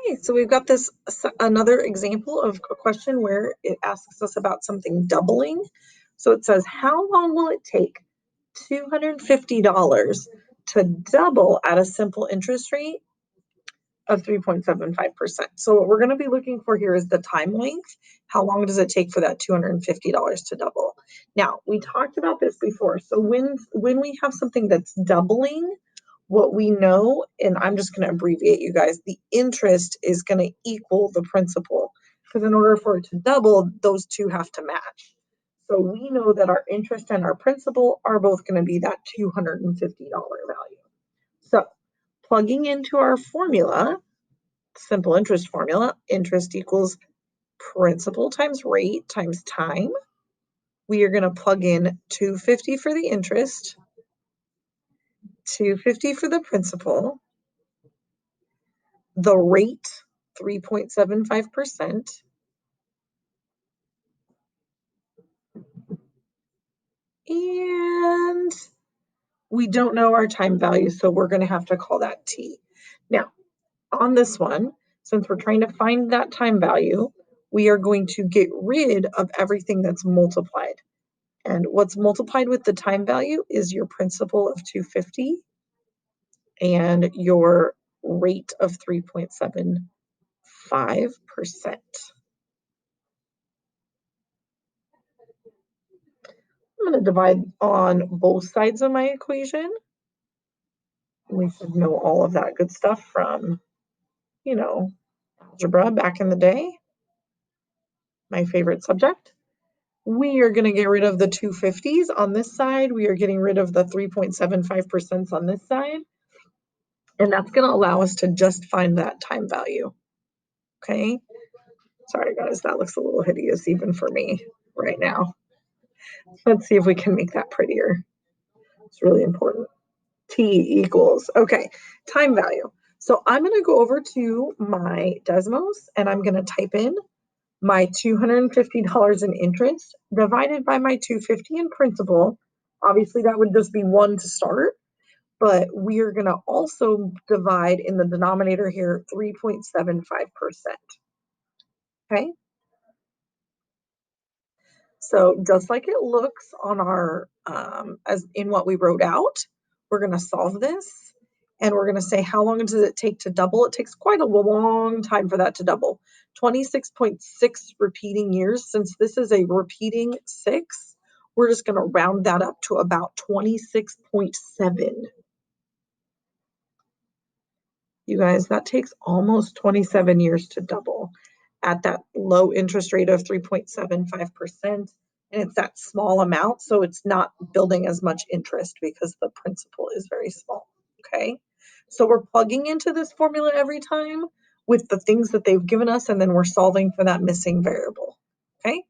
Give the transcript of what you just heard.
Okay, so we've got this another example of a question where it asks us about something doubling. So it says, how long will it take $250 to double at a simple interest rate of 3.75%? So what we're going to be looking for here is the time length. How long does it take for that $250 to double? Now, we talked about this before. So when we have something that's doubling, what we know, and I'm just going to abbreviate you guys, the interest is going to equal the principal, because in order for it to double, those two have to match. So we know that our interest and our principal are both going to be that $250 value. So plugging into our formula, simple interest formula, interest equals principal times rate times time. We are going to plug in $250 for the interest, $250 for the principal, the rate 3.75%, and we don't know our time value, so we're going to have to call that t. Now, on this one, since we're trying to find that time value, we are going to get rid of everything that's multiplied. And what's multiplied with the time value is your principal of 250 and your rate of 3.75%. I'm going to divide on both sides of my equation. We should know all of that good stuff from, algebra back in the day. My favorite subject. We are going to get rid of the 250s on this side. We are getting rid of the 3.75% on this side. And that's going to allow us to just find that time value. Okay. Sorry, guys, that looks a little hideous even for me right now. Let's see if we can make that prettier. It's really important. T equals, okay, time value. So I'm going to go over to my Desmos and I'm going to type in my $250 in interest divided by my $250 in principal. Obviously, that would just be one to start, but we are going to also divide in the denominator here 3.75%. Okay. So just like it looks on our, as in what we wrote out, we're going to solve this and we're going to say, how long does it take to double? It takes quite a long time for that to double. 26.6 repeating years. Since this is a repeating 6, we're just going to round that up to about 26.7. You guys, that takes almost 27 years to double at that low interest rate of 3.75%. And it's that small amount, so it's not building as much interest because the principal is very small, okay? So we're plugging into this formula every time with the things that they've given us, and then we're solving for that missing variable, okay?